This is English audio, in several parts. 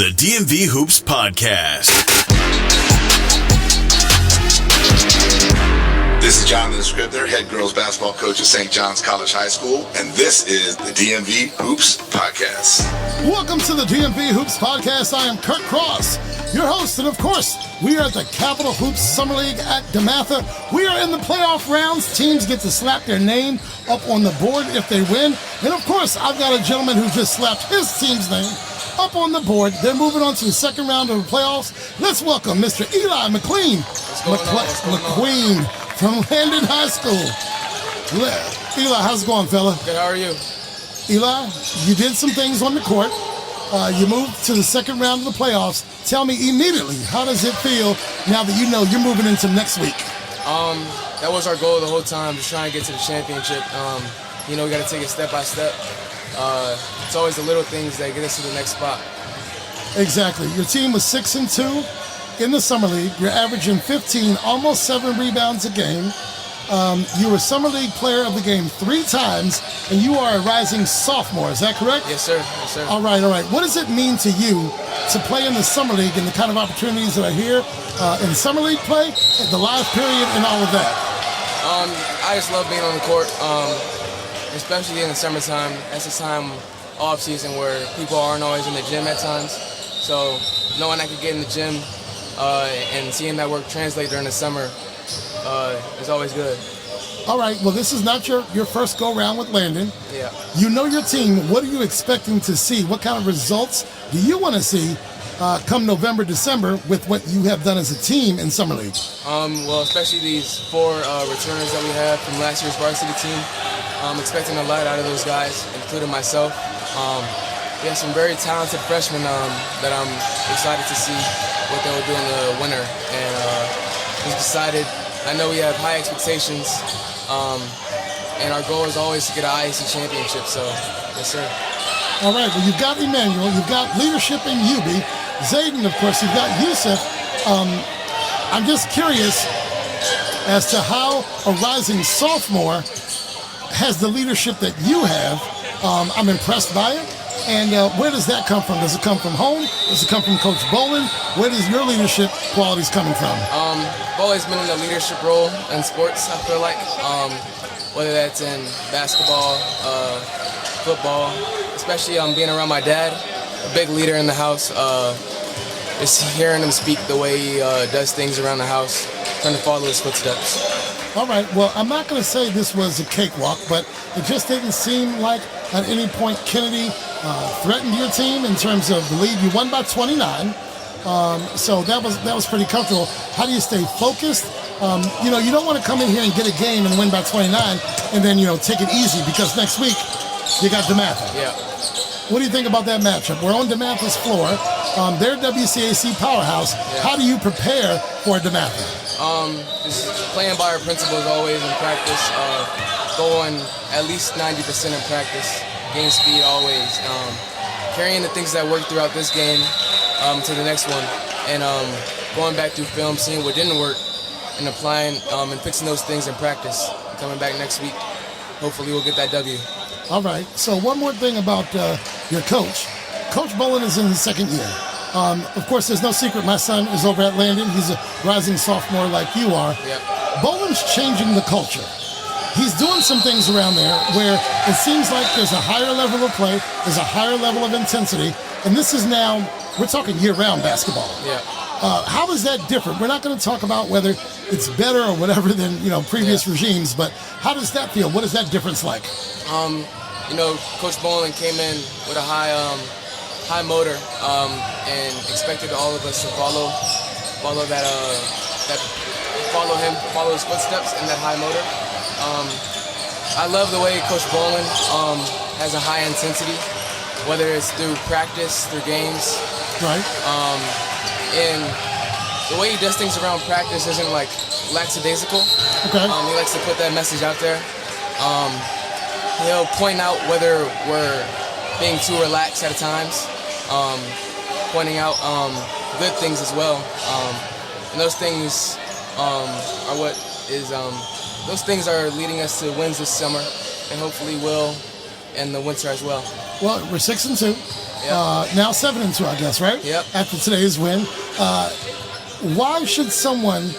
the DMV Hoops Podcast. This is Jonathan Scribner, head girls basketball coach at St. John's College High School, and this is the DMV Hoops Podcast. Welcome to the DMV Hoops Podcast. I am Kurt Cross, your host, and of course, we are at the Capital Hoops Summer League at DeMatha. We are in the playoff rounds. Teams get to slap their name up on the board if they win. And of course, I've got a gentleman who just slapped his team's name up on the board. They're moving on to the second round of the playoffs. Let's welcome Mr. Eli McQueen McQueen from Landon School. Eli, how's it going, fella? Good, how are you? Eli, you did some things on the court. You moved to the second round of the playoffs. Tell me immediately, how does it feel now that you know you're moving into next week? That was our goal the whole time, just trying to get to the championship. We got to take it step by step. It's always the little things that get us to the next spot. Exactly. Your team was 6-2 in the Summer League. You're averaging 15, almost 7 rebounds a game. You were Summer League Player of the Game 3 times, and you are a rising sophomore. Is that correct? Yes, sir. Yes, sir. All right. What does it mean to you to play in the Summer League and the kind of opportunities that are here in Summer League play, the live period, and all of that? I just love being on the court, especially in the summertime. That's the time off season where people aren't always in the gym at times. So knowing I could get in the gym and seeing that work translate during the summer is always good. All right, well, this is not your first go-round with Landon. Yeah. You know your team. What are you expecting to see? What kind of results do you want to see come November, December with what you have done as a team in Summer League? Well, especially these 4 returners that we have from last year's varsity team. I'm expecting a lot out of those guys, including myself. We have some very talented freshmen that I'm excited to see what they will do in the winter. And just decided, I know we have high expectations, and our goal is always to get an IAC championship, so yes, sir. All right, well, you've got Emmanuel, you've got leadership in Yubi, Zayden, of course, you've got Yusuf. I'm just curious as to how a rising sophomore has the leadership that you have. I'm impressed by it. And where does that come from? Does it come from home? Does it come from Coach Bolin? Where does your leadership qualities coming from? I've always been in a leadership role in sports, I feel like. Whether that's in basketball, football, especially being around my dad, a big leader in the house. Just hearing him speak the way he does things around the house, trying to follow his footsteps. All right, well, I'm not going to say this was a cakewalk, but it just didn't seem like at any point Kennedy threatened your team in terms of the lead. You won by 29, so that was pretty comfortable. How do you stay focused? You don't want to come in here and get a game and win by 29 and then, take it easy because next week you got DeMatha. Yeah. What do you think about that matchup? We're on DeMatha's floor. They're WCAC powerhouse. Yeah. How do you prepare for DeMatha? Just playing by our principles always in practice. Going at least 90% in practice. Game speed always. Carrying the things that worked throughout this game to the next one. And going back through film, seeing what didn't work, and applying and fixing those things in practice. Coming back next week, hopefully we'll get that W. All right. So one more thing about your coach. Coach Bolin is in his second year. Of course, there's no secret. My son is over at Landon. He's a rising sophomore like you are. Yep. Bolin's changing the culture. He's doing some things around there where it seems like there's a higher level of play, there's a higher level of intensity, and this is now, we're talking year-round basketball. Yeah. How is that different? We're not going to talk about whether it's better or whatever than previous regimes, but how does that feel? What is that difference like? Coach Bolin came in with a high motor and expected all of us to follow his footsteps in that high motor. I love the way Coach Bolin has a high intensity, whether it's through practice, through games. Right. And the way he does things around practice isn't like lackadaisical. Okay. He likes to put that message out there. He'll point out whether we're being too relaxed at times, pointing out good things as well. And those things are what is those things are leading us to wins this summer, and hopefully will in the winter as well. Well, we're 6-2. Yep. Now 7-2, I guess, right? Yep. After today's win. Why should someone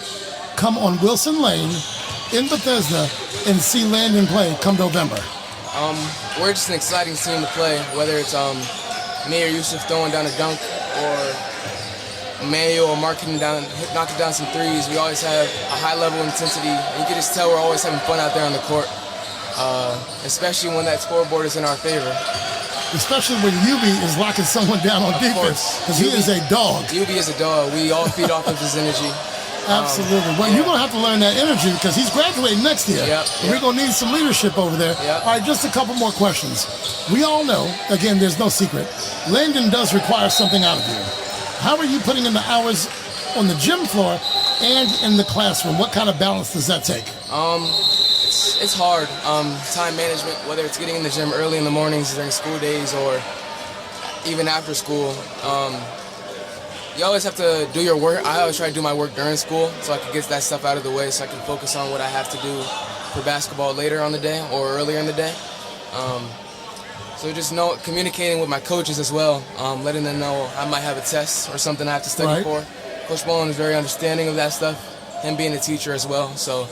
come on Wilson Lane in Bethesda and see Landon play come November? We're just an exciting team to play, whether it's me or Yusuf throwing down a dunk, or Emmanuel or Mark knocking down some threes. We always have a high level of intensity. You can just tell we're always having fun out there on the court, especially when that scoreboard is in our favor. Especially when Yubi is locking someone down on defense, because he is a dog. Yubi is a dog. We all feed off of his energy. Absolutely. Well, you're going to have to learn that energy because he's graduating next year. Yep. We're going to need some leadership over there. Yep. All right, just a couple more questions. We all know, again, there's no secret, Landon does require something out of you. How are you putting in the hours on the gym floor and in the classroom? What kind of balance does that take? It's hard. Time management, whether it's getting in the gym early in the mornings during school days or even after school. You always have to do your work. I always try to do my work during school so I can get that stuff out of the way so I can focus on what I have to do for basketball later on the day or earlier in the day. So just communicating with my coaches as well, letting them know I might have a test or something I have to study for. Coach Bowen is very understanding of that stuff, him being a teacher as well. So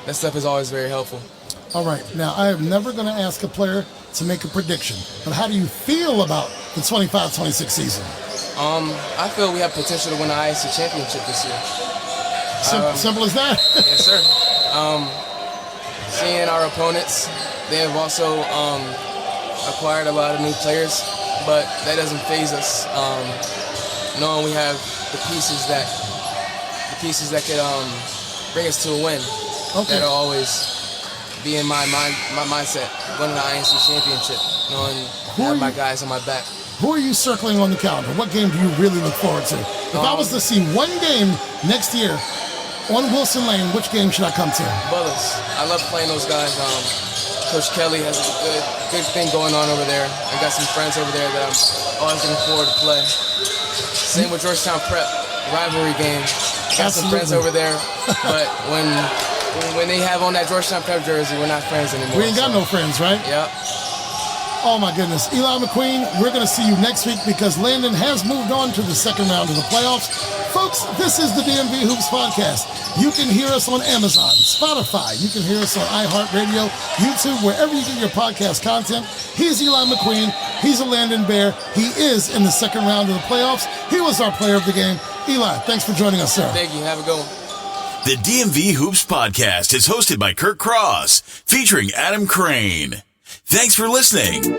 that stuff is always very helpful. All right. Now, I am never going to ask a player to make a prediction, but how do you feel about the 25-26 season? I feel we have potential to win the IAC championship this year. Simple as that? Yes, sir. Seeing our opponents, they have also acquired a lot of new players, but that doesn't faze us. Knowing we have the pieces that could bring us to a win. Okay. That'll always be in my mindset, winning the INC championship, knowing I have my guys on my back. Who are you circling on the calendar? What game do you really look forward to? If I was to see one game next year on Wilson Lane, which game should I come to? Bullets. I love playing those guys. Coach Kelly has a good thing going on over there. I got some friends over there that I'm always looking forward to play. Same with Georgetown Prep, rivalry game. Got some friends over there, but when they have on that Georgetown Prep jersey, we're not friends anymore. We ain't got no friends, right? Yep. Oh my goodness. Eli McQueen, we're going to see you next week because Landon has moved on to the second round of the playoffs. Folks, this is the DMV Hoops Podcast. You can hear us on Amazon, Spotify. You can hear us on iHeartRadio, YouTube, wherever you get your podcast content. He's Eli McQueen. He's a Landon Bear. He is in the second round of the playoffs. He was our player of the game. Eli, thanks for joining us, sir. Thank you. Have a good one. The DMV Hoops Podcast is hosted by Kurt Cross, featuring Adam Crain. Thanks for listening.